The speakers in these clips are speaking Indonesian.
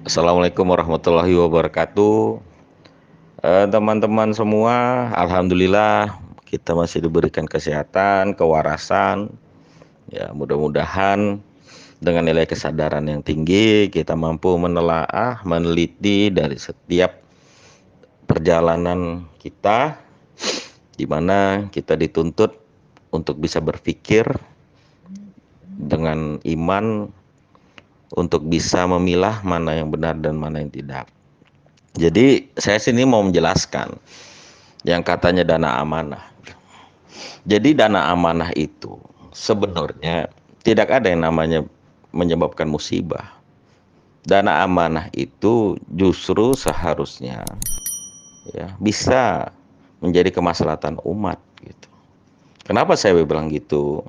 Assalamualaikum warahmatullahi wabarakatuh. Teman-teman semua, alhamdulillah kita masih diberikan kesehatan, kewarasan. Ya, mudah-mudahan dengan nilai kesadaran yang tinggi kita mampu menelaah, meneliti dari setiap perjalanan kita, di mana kita dituntut untuk bisa berpikir dengan iman untuk bisa memilah mana yang benar dan mana yang tidak. Jadi saya sini mau menjelaskan yang katanya dana amanah. Jadi dana amanah itu sebenarnya tidak ada yang namanya menyebabkan musibah. Dana amanah itu justru seharusnya ya bisa menjadi kemaslahatan umat gitu. Kenapa saya bilang gitu?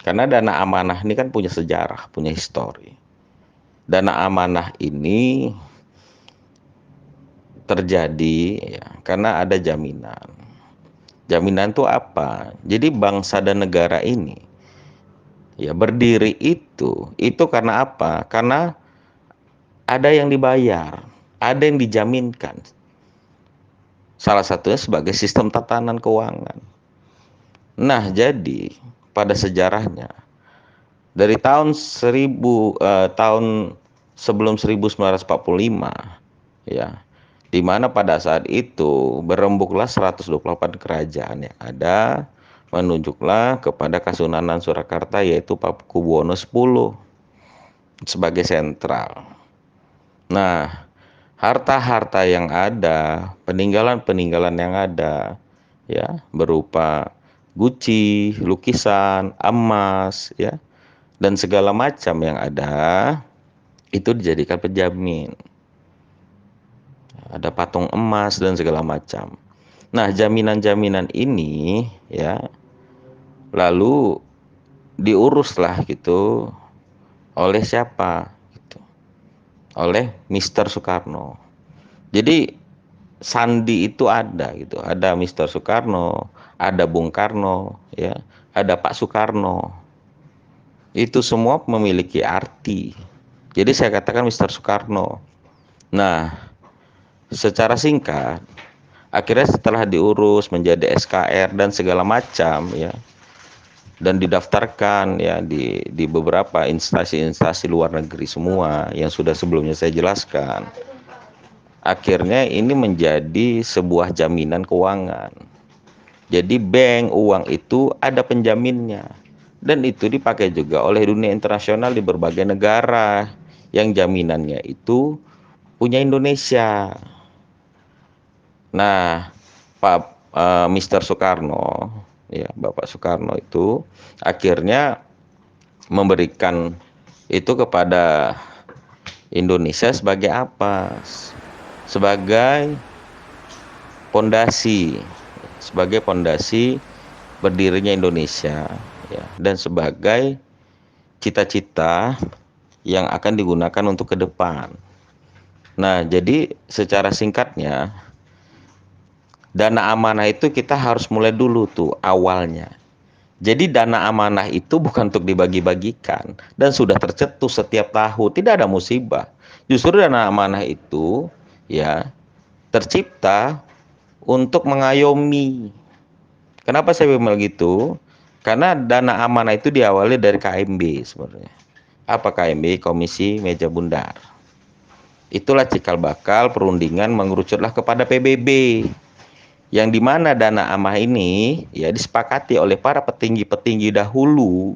Karena dana amanah ini kan punya sejarah, punya histori. Dana amanah ini terjadi ya karena ada jaminan. Jaminan itu apa? Jadi bangsa dan negara ini ya berdiri itu karena apa? Karena ada yang dibayar, ada yang dijaminkan. Salah satunya sebagai sistem tatanan keuangan. Nah, jadi pada sejarahnya dari tahun sebelum 1945 ya, di mana pada saat itu berembuklah 128 kerajaan yang ada, menunjuklah kepada Kasunanan Surakarta yaitu Pakubuwono X sebagai sentral. Nah, harta-harta yang ada, peninggalan-peninggalan yang ada ya berupa guci, lukisan, emas ya dan segala macam yang ada itu dijadikan penjamin. Ada patung emas dan segala macam. Nah, jaminan-jaminan ini ya lalu diuruslah gitu oleh siapa? Gitu. Oleh Mister Soekarno. Jadi sandi itu ada gitu, ada Mister Soekarno, ada Bung Karno, ya, ada Pak Soekarno. Itu semua memiliki arti. Jadi saya katakan Mister Soekarno. Nah, secara singkat akhirnya setelah diurus menjadi SKR dan segala macam ya dan didaftarkan ya di beberapa instansi-instansi luar negeri semua yang sudah sebelumnya saya jelaskan. Akhirnya ini menjadi sebuah jaminan keuangan. Jadi bank uang itu ada penjaminnya dan itu dipakai juga oleh dunia internasional di berbagai negara yang jaminannya itu punya Indonesia. Nah, Mister Soekarno, ya Bapak Soekarno itu akhirnya memberikan itu kepada Indonesia sebagai apa? Sebagai pondasi, sebagai pondasi berdirinya Indonesia, ya, dan sebagai cita-cita yang akan digunakan untuk ke depan. Nah, jadi secara singkatnya dana amanah itu kita harus mulai dulu tuh awalnya. Jadi dana amanah itu bukan untuk dibagi-bagikan dan sudah tercetus setiap tahun, tidak ada musibah. Justru dana amanah itu ya tercipta untuk mengayomi. Kenapa saya bilang gitu? Karena dana amanah itu diawali dari KMB sebenarnya. Apa KMB? Komisi Meja Bundar. Itulah cikal bakal perundingan mengerucutlah kepada PBB. Yang dimana dana amah ini ya disepakati oleh para petinggi-petinggi dahulu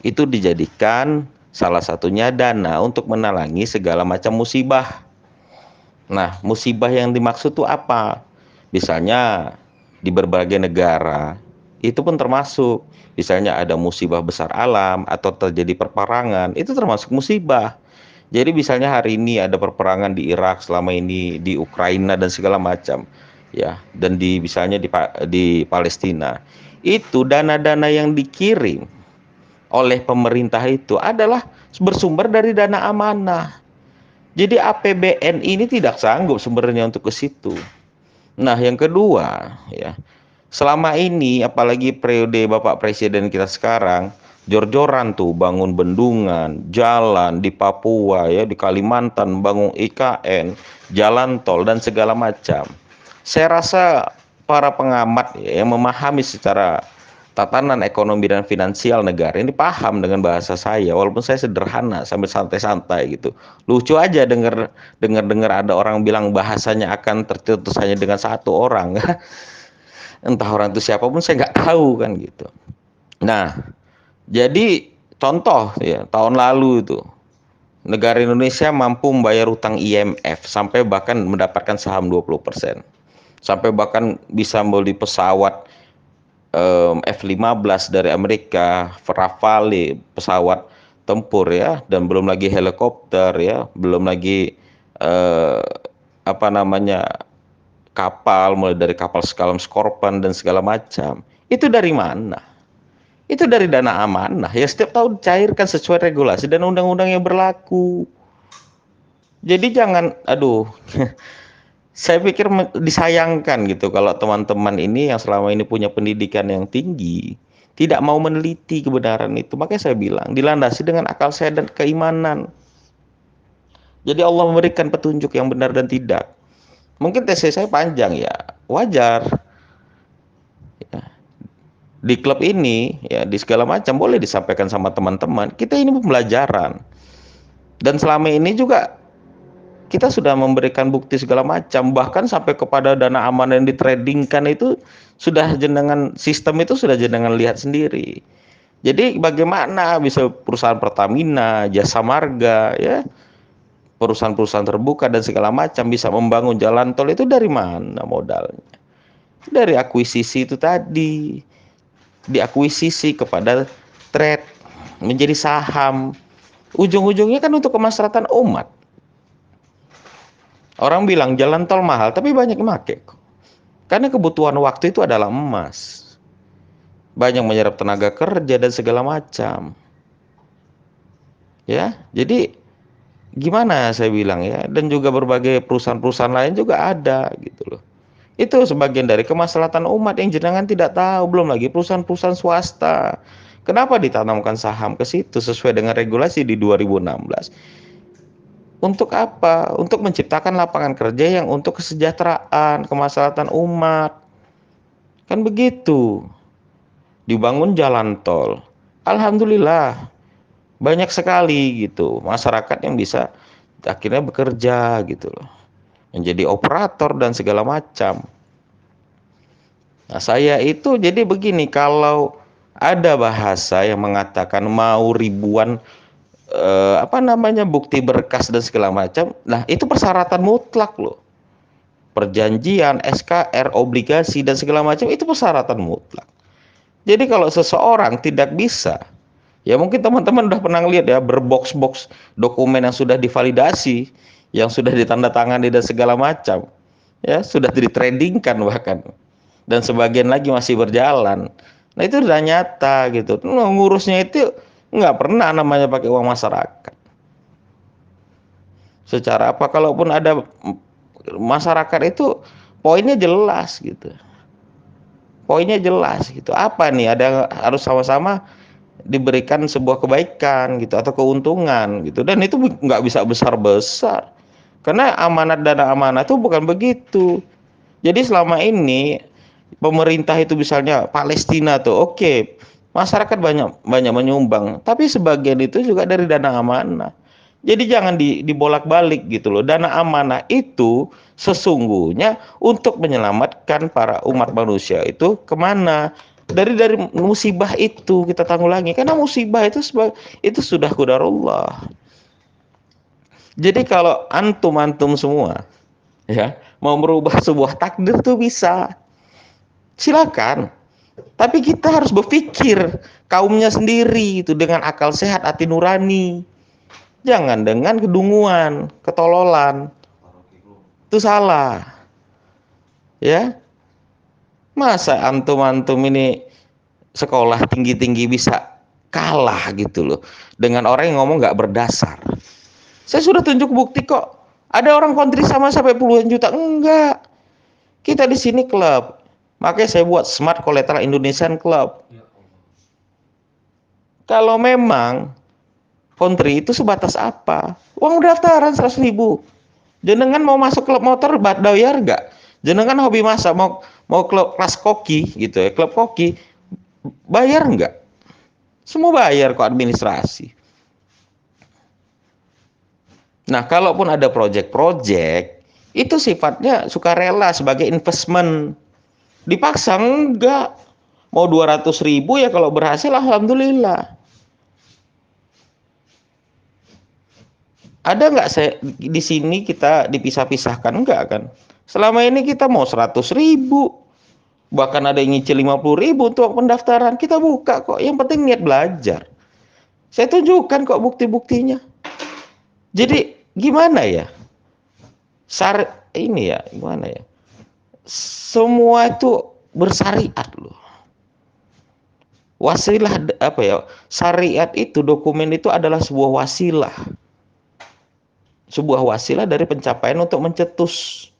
itu dijadikan salah satunya dana untuk menalangi segala macam musibah. Nah, musibah yang dimaksud itu apa? Misalnya di berbagai negara itu pun termasuk misalnya ada musibah besar alam atau terjadi perperangan, itu termasuk musibah. Jadi misalnya hari ini ada perperangan di Irak, selama ini di Ukraina dan segala macam, ya, dan di misalnya di Palestina, itu dana-dana yang dikirim oleh pemerintah itu adalah bersumber dari dana amanah. Jadi APBN ini tidak sanggup sebenarnya untuk ke situ. Nah, yang kedua, ya, selama ini apalagi periode Bapak Presiden kita sekarang Jor-joran tuh bangun bendungan, jalan di Papua ya, di Kalimantan bangun IKN, jalan tol dan segala macam. Saya rasa para pengamat ya, yang memahami secara tatanan ekonomi dan finansial negara ini paham dengan bahasa saya, walaupun saya sederhana sambil santai-santai gitu. Lucu aja dengar ada orang bilang bahasanya akan tercetus hanya dengan satu orang. Entah orang itu siapapun saya nggak tahu kan gitu. Nah, jadi contoh ya, tahun lalu itu negara Indonesia mampu membayar utang IMF sampai bahkan mendapatkan saham 20%. Sampai bahkan bisa membeli pesawat F-15 dari Amerika, Rafale, pesawat tempur ya, dan belum lagi helikopter ya, belum lagi eh, apa namanya kapal, mulai dari kapal selam Scorpion dan segala macam. Itu dari mana? Itu dari dana amanah ya, setiap tahun cairkan sesuai regulasi dan undang-undang yang berlaku. Jadi jangan, aduh, saya pikir disayangkan gitu kalau teman-teman ini yang selama ini punya pendidikan yang tinggi tidak mau meneliti kebenaran itu. Makanya saya bilang dilandasi dengan akal sehat dan keimanan. Jadi Allah memberikan petunjuk yang benar dan tidak. Mungkin tesis saya panjang ya, wajar. Ya, di klub ini ya, di segala macam boleh disampaikan sama teman-teman. Kita ini pembelajaran. Dan selama ini juga kita sudah memberikan bukti segala macam, bahkan sampai kepada dana aman yang ditradingkan itu sudah jenengan, sistem itu sudah jenengan lihat sendiri. Jadi bagaimana bisa perusahaan Pertamina, Jasa Marga ya, perusahaan-perusahaan terbuka dan segala macam bisa membangun jalan tol, itu dari mana modalnya? Dari akuisisi itu tadi, diakuisisi kepada trade menjadi saham. Ujung-ujungnya kan untuk kemaslahatan umat. Orang bilang jalan tol mahal, tapi banyak yang pakai. Karena kebutuhan waktu itu adalah emas. Banyak menyerap tenaga kerja dan segala macam. Ya, jadi gimana saya bilang ya, dan juga berbagai perusahaan-perusahaan lain juga ada gitu loh. Itu sebagian dari kemaslahatan umat yang jenengan tidak tahu, belum lagi perusahaan-perusahaan swasta. Kenapa ditanamkan saham ke situ sesuai dengan regulasi di 2016? Untuk apa? Untuk menciptakan lapangan kerja yang untuk kesejahteraan, kemaslahatan umat. Kan begitu. Dibangun jalan tol. Alhamdulillah, banyak sekali gitu masyarakat yang bisa akhirnya bekerja gitu loh. Menjadi operator dan segala macam. Nah, saya itu jadi begini, kalau ada bahasa yang mengatakan mau ribuan bukti berkas dan segala macam, nah itu persyaratan mutlak loh. Perjanjian, SKR, obligasi dan segala macam itu persyaratan mutlak. Jadi kalau seseorang tidak bisa, ya mungkin teman-teman udah pernah lihat ya, berbox-box dokumen yang sudah divalidasi, yang sudah ditandatangani dan segala macam, ya sudah ditradingkan bahkan, dan sebagian lagi masih berjalan. Nah itu udah nyata gitu. Ngurusnya itu nggak pernah namanya pakai uang masyarakat. Secara apa, kalaupun ada masyarakat itu poinnya jelas gitu. Poinnya jelas gitu. Apa nih, ada harus sama-sama diberikan sebuah kebaikan gitu atau keuntungan gitu. Dan itu nggak bisa besar-besar. Karena amanat, dana amanah itu bukan begitu. Jadi selama ini pemerintah itu misalnya Palestina tuh oke, masyarakat banyak banyak menyumbang, tapi sebagian itu juga dari dana amanah. Jadi jangan dibolak-balik gitu loh. Dana amanah itu sesungguhnya untuk menyelamatkan para umat manusia itu kemana? Dari musibah itu kita tanggulangi. Karena musibah itu sudah qadarullah. Jadi kalau antum semua ya mau merubah sebuah takdir tuh bisa. Silakan. Tapi kita harus berpikir kaumnya sendiri itu dengan akal sehat, hati nurani. Jangan dengan kedunguan, ketololan. Itu salah. Ya. Masa antum ini sekolah tinggi-tinggi bisa kalah gitu loh dengan orang yang ngomong nggak berdasar. Saya sudah tunjuk bukti kok. Ada orang kontri sama sampai puluhan juta. Enggak. Kita di sini klub. Makanya saya buat Smart Collateral Indonesian Club. Kalau memang kontri itu sebatas apa? Uang daftaran 100.000. Jenengan mau masuk klub motor bayar nggak? Jenengan hobi masak mau klub kelas koki gitu ya, klub koki bayar nggak? Semua bayar kok administrasi. Nah, kalaupun ada proyek-proyek itu sifatnya sukarela sebagai investment. Dipaksa enggak. Mau 200.000 ya kalau berhasil alhamdulillah. Ada nggak saya di sini kita dipisah-pisahkan enggak kan? Selama ini kita mau 100.000, bahkan ada yang nyicil 50.000 untuk pendaftaran, kita buka kok. Yang penting niat belajar. Saya tunjukkan kok bukti-buktinya. Jadi gimana ya? Ini ya gimana ya? Semua itu bersyariat loh. Wasilah apa ya? Syariat itu, dokumen itu adalah sebuah wasilah. Sebuah wasilah dari pencapaian untuk mencetus,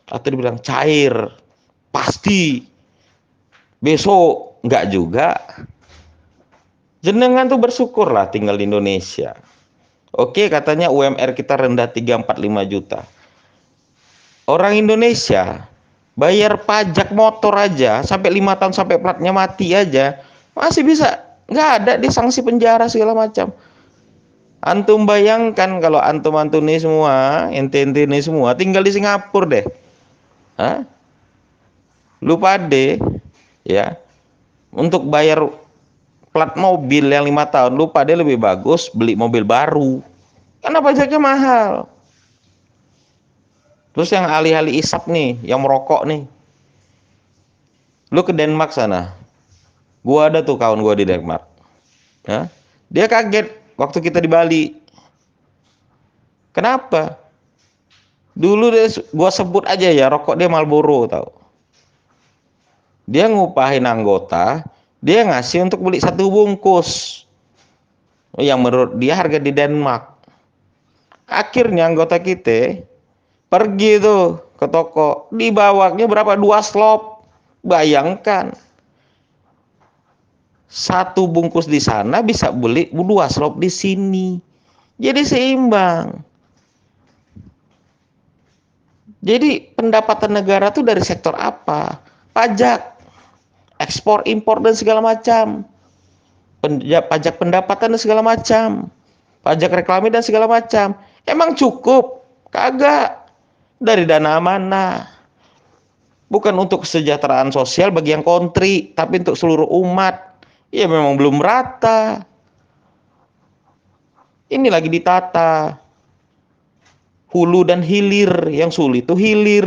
atau dibilang cair, pasti, besok, enggak juga. Jenengan tuh bersyukurlah tinggal di Indonesia. Oke, katanya UMR kita rendah 3-4-5 juta. Orang Indonesia bayar pajak motor aja sampai 5 tahun sampai platnya mati aja masih bisa, nggak ada disanksi penjara segala macam. Antum bayangkan kalau antum ini semua, ente ini semua tinggal di Singapura deh. Hah? Lupa deh ya. Untuk bayar plat mobil yang 5 tahun, lupa deh, lebih bagus beli mobil baru. Karena pajaknya mahal. Terus yang alih-alih isap nih, yang merokok nih. Lu ke Denmark sana. Gua ada tuh kawan gua di Denmark. Hah? Dia kaget waktu kita di Bali. Kenapa? Dulu gua sebut aja ya, rokok dia Marlboro tau. Dia ngupahin anggota, dia ngasih untuk beli 1 bungkus. Yang menurut dia harga di Denmark. Akhirnya anggota kita pergi tuh ke toko, dibawanya berapa? 2 slop. Bayangkan. 1 bungkus di sana bisa beli 2 slop di sini. Jadi seimbang. Jadi pendapatan negara tuh dari sektor apa? Pajak, ekspor, impor dan segala macam. Pajak pendapatan dan segala macam. Pajak reklame dan segala macam. Emang cukup? Kagak. Dari dana mana? Bukan untuk kesejahteraan sosial bagi yang kontri, tapi untuk seluruh umat. Ya memang belum rata. Ini lagi ditata. Hulu dan hilir, yang sulit itu hilir.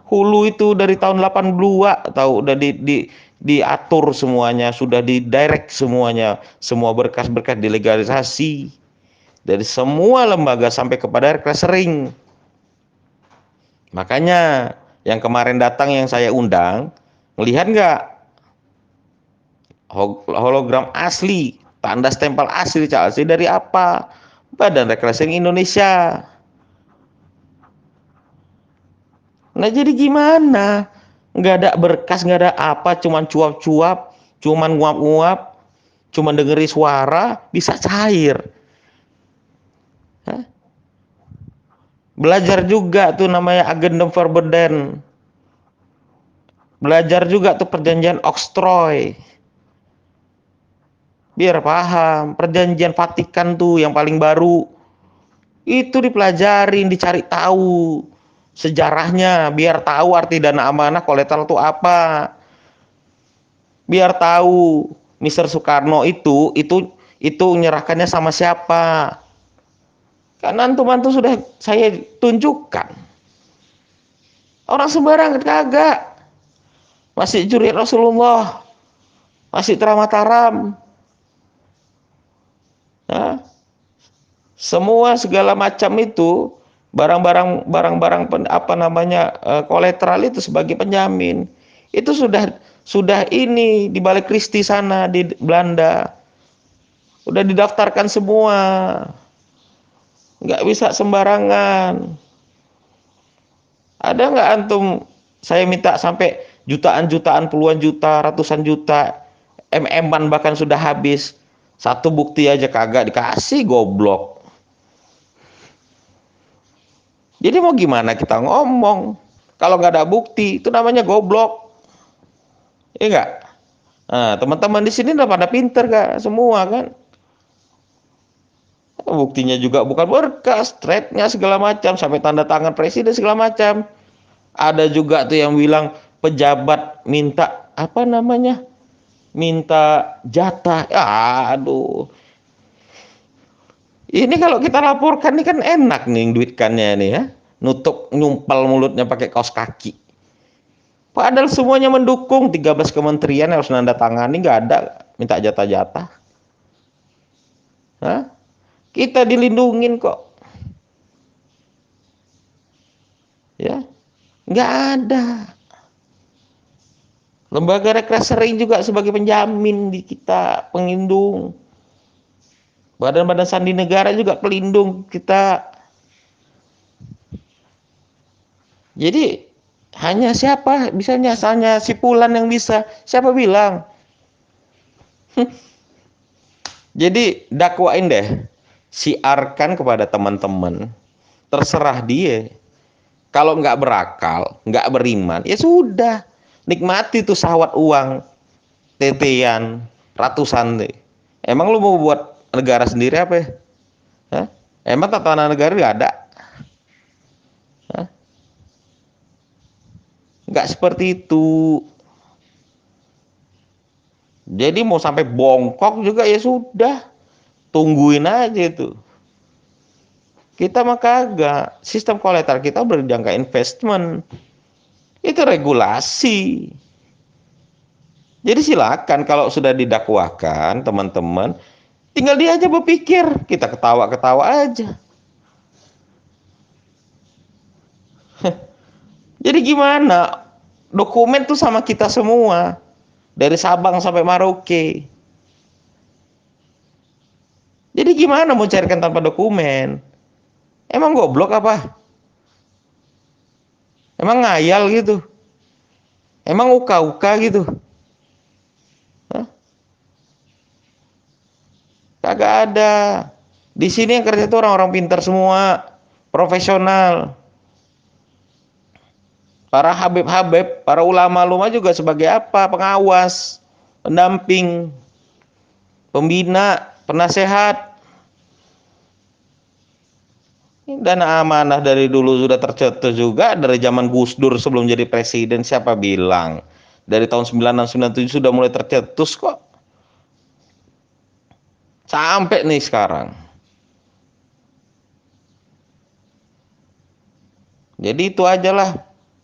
Hulu itu dari tahun 82 tahu udah diatur semuanya, sudah didirect semuanya, semua berkas-berkas dilegalisasi dari semua lembaga sampai kepada rekening. Makanya yang kemarin datang yang saya undang, melihat nggak hologram asli, tanda stempel asli asli dari apa? Badan Rekening Indonesia. Nah jadi gimana? Nggak ada berkas, nggak ada apa, cuman cuap-cuap, cuman nguap-nguap, cuman dengeri suara, bisa cair. Hah? Belajar juga tuh namanya Agendum Verbenden. Belajar juga tuh perjanjian Oktroy. Biar paham, perjanjian Vatikan tuh yang paling baru. Itu dipelajarin, dicari tahu sejarahnya, biar tahu arti dana amanah kolateral itu apa. Biar tahu Mr. Soekarno itu menyerahkannya sama siapa. Karena antum sudah saya tunjukkan. Orang sembarangan kagak. Masih curi Rasulullah. Masih teramataram. Nah, semua segala macam itu barang-barang apa namanya kolateral itu sebagai penjamin. Itu sudah ini di balik Kristi sana di Belanda. Udah didaftarkan semua. Nggak bisa sembarangan. Ada nggak antum saya minta sampai jutaan-jutaan, puluhan juta, ratusan juta MM-an bahkan sudah habis. Satu bukti aja kagak dikasih, goblok. Jadi mau gimana kita ngomong? Kalau nggak ada bukti, itu namanya goblok. Iya nggak? Nah, teman-teman di sini udah pada pinter gak semua kan? Buktinya juga bukan berkas, threadnya segala macam, sampai tanda tangan presiden segala macam. Ada juga tuh yang bilang pejabat minta apa namanya? Minta jatah. Aduh. Ini kalau kita laporkan ini kan enak nih duitkannya nih ya. Nutup nyumpal mulutnya pakai kaos kaki. Padahal semuanya mendukung, 13 kementerian harus nanda tangani, nggak ada minta jatah-jatah. Hah? Kita dilindungin kok. Ya, nggak ada. Lembaga rekrasering juga sebagai penjamin di kita, pelindung. Badan-badan sandi negara juga pelindung kita. Jadi hanya siapa? Misalnya hanya si Fulan yang bisa. Siapa bilang? Jadi dakwain deh. Siarkan kepada teman-teman. Terserah dia. Kalau nggak berakal, nggak beriman, ya sudah. Nikmati tuh sahwat uang. Tetean. Ratusan deh. Emang lu mau buat negara sendiri apa ya? Hah? Emang tatanan negara nggak ada? Hah? Nggak seperti itu. Jadi mau sampai bongkok juga ya sudah. Tungguin aja itu. Kita mah kagak. Sistem kolektor kita berjangka investment. Itu regulasi. Jadi silakan kalau sudah didakwakan teman-teman, tinggal dia aja berpikir. Kita ketawa-ketawa aja. Jadi gimana? Dokumen tuh sama kita semua. Dari Sabang sampai Merauke. Jadi gimana mau carikan tanpa dokumen? Emang goblok apa? Emang ngayal gitu? Emang uka-uka gitu? Hah? Kagak ada. Di sini yang kerja itu orang-orang pintar semua, profesional. Para habib-habib, para ulama-ulama juga sebagai apa? Pengawas, pendamping, pembina, penasehat. Dana amanah dari dulu sudah tercetus juga dari zaman Gus Dur sebelum jadi presiden. Siapa bilang? Dari tahun 96-97 sudah mulai tercetus kok. Sampai nih sekarang. Jadi itu aja lah.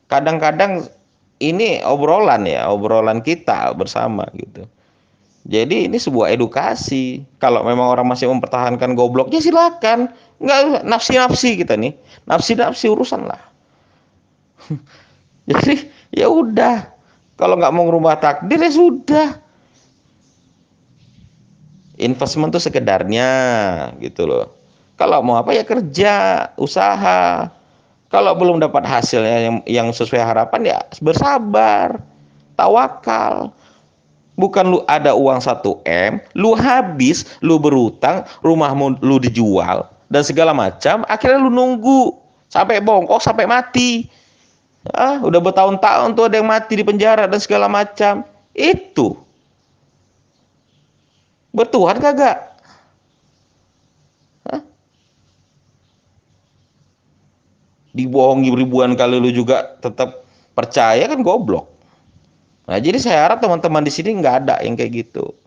Kadang-kadang ini obrolan ya, obrolan kita bersama gitu. Jadi ini sebuah edukasi. Kalau memang orang masih mempertahankan gobloknya silakan. Nggak nafsi-nafsi kita nih. Nafsi-nafsi urusan lah. Jadi ya udah. Kalau nggak mau ngerubah takdir ya sudah. Investment tuh sekedarnya gitu loh. Kalau mau apa ya kerja, usaha. Kalau belum dapat hasilnya yang sesuai harapan ya bersabar, tawakal. Bukan lu ada uang 1 M, lu habis, lu berutang, rumahmu lu dijual dan segala macam, akhirnya lu nunggu sampai bongkok sampai mati. Udah bertahun-tahun tuh ada yang mati di penjara dan segala macam. Itu bertuhan kagak? Hah? Dibohongi ribuan kali lu juga tetap percaya kan goblok. Nah, jadi saya harap teman-teman di sini nggak ada yang kayak gitu.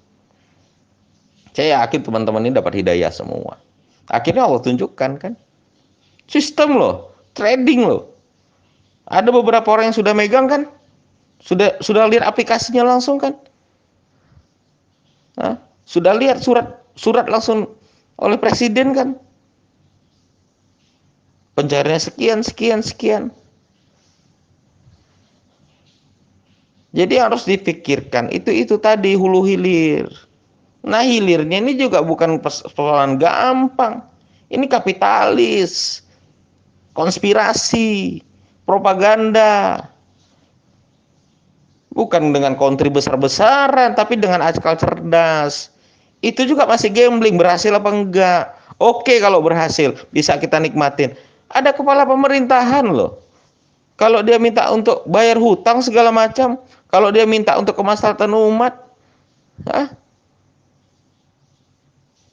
Saya yakin teman-teman ini dapat hidayah semua. Akhirnya Allah tunjukkan kan. Sistem loh, trading loh. Ada beberapa orang yang sudah megang kan. Sudah lihat aplikasinya langsung kan. Sudah lihat surat langsung oleh presiden kan. Pencariannya sekian, sekian, sekian. Jadi harus dipikirkan itu tadi hulu hilir. Nah hilirnya ini juga bukan persoalan gampang. Ini kapitalis, konspirasi, propaganda. Bukan dengan kontri besar-besaran, tapi dengan akal cerdas. Itu juga masih gambling, berhasil apa enggak. Oke, kalau berhasil, bisa kita nikmatin. Ada kepala pemerintahan loh. Kalau dia minta untuk bayar hutang segala macam, kalau dia minta untuk kemaslahatan umat, hah?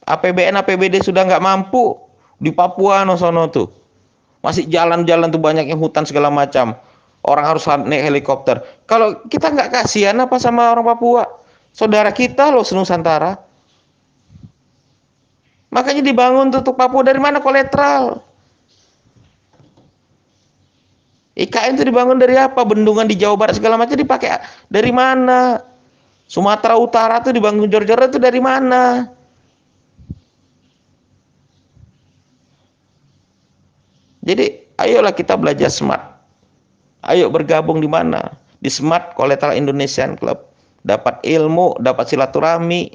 APBN APBD sudah nggak mampu di Papua no sono tuh. Masih jalan-jalan tuh banyak yang hutan segala macam. Orang harus naik helikopter. Kalau kita nggak kasihan apa sama orang Papua? Saudara kita loh senusantara. Makanya dibangun tutup Papua dari mana kolateral? IKN itu dibangun dari apa? Bendungan di Jawa Barat segala macam dipakai dari mana? Sumatera Utara tuh dibangun jor-joran itu dari mana? Jadi ayolah kita belajar smart. Ayo bergabung di mana? Di Smart Collateral Indonesian Club. Dapat ilmu, dapat silaturahmi.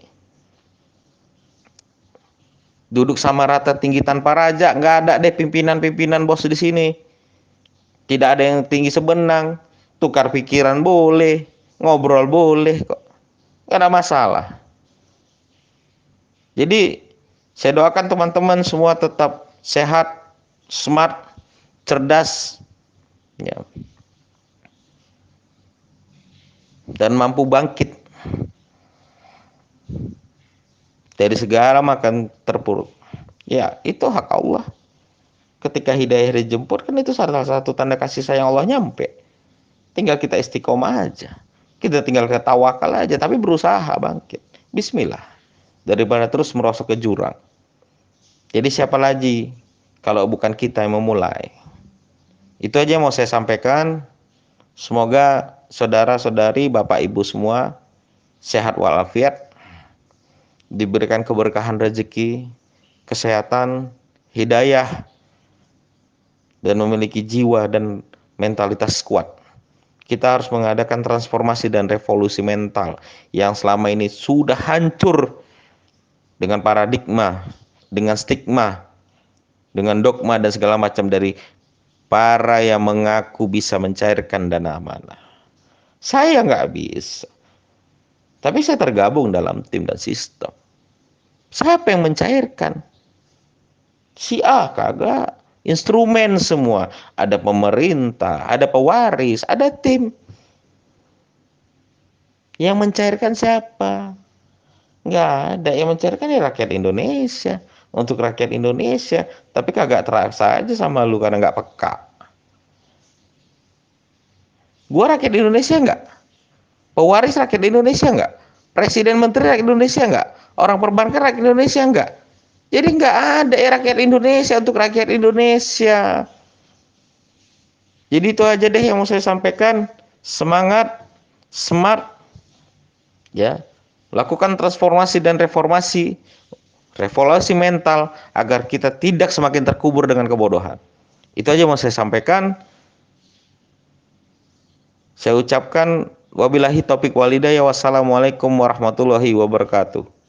Duduk sama rata tinggi tanpa raja, nggak ada deh pimpinan-pimpinan bos di sini. Tidak ada yang tinggi sebenang. Tukar pikiran boleh, ngobrol boleh kok. Nggak ada masalah. Jadi saya doakan teman-teman semua tetap sehat, smart, cerdas, ya, dan mampu bangkit dari segala makan terpuruk. Ya, itu hak Allah. Ketika hidayah dijemput, kan itu salah satu tanda kasih sayang Allah nyampe. Tinggal kita istiqomah aja. Kita tinggal kita tawakal aja, tapi berusaha bangkit. Bismillah. Daripada terus merosok ke jurang. Jadi siapa lagi kalau bukan kita yang memulai? Itu aja yang mau saya sampaikan. Semoga saudara-saudari, Bapak Ibu semua sehat walafiat, diberikan keberkahan rezeki, kesehatan, hidayah, dan memiliki jiwa dan mentalitas kuat. Kita harus mengadakan transformasi dan revolusi mental yang selama ini sudah hancur dengan paradigma, dengan stigma, dengan dogma dan segala macam dari para yang mengaku bisa mencairkan dana amanah. Saya nggak bisa, tapi saya tergabung dalam tim dan sistem. Siapa yang mencairkan? Si A kagak. Instrumen semua. Ada pemerintah, ada pewaris, ada tim. Yang mencairkan siapa? Nggak ada. Yang mencairkan ya rakyat Indonesia. Untuk rakyat Indonesia. Tapi kagak terasa aja sama lu karena nggak peka. Gua rakyat Indonesia nggak? Pewaris rakyat Indonesia nggak? Presiden menteri rakyat Indonesia nggak? Orang perbankan rakyat Indonesia nggak? Jadi nggak ada rakyat Indonesia untuk rakyat Indonesia. Jadi itu aja deh yang mau saya sampaikan. Semangat, smart, ya, lakukan transformasi dan reformasi, revolusi mental agar kita tidak semakin terkubur dengan kebodohan. Itu aja yang mau saya sampaikan. Saya ucapkan wabillahi taufiq walhidayah. Wassalamualaikum warahmatullahi wabarakatuh.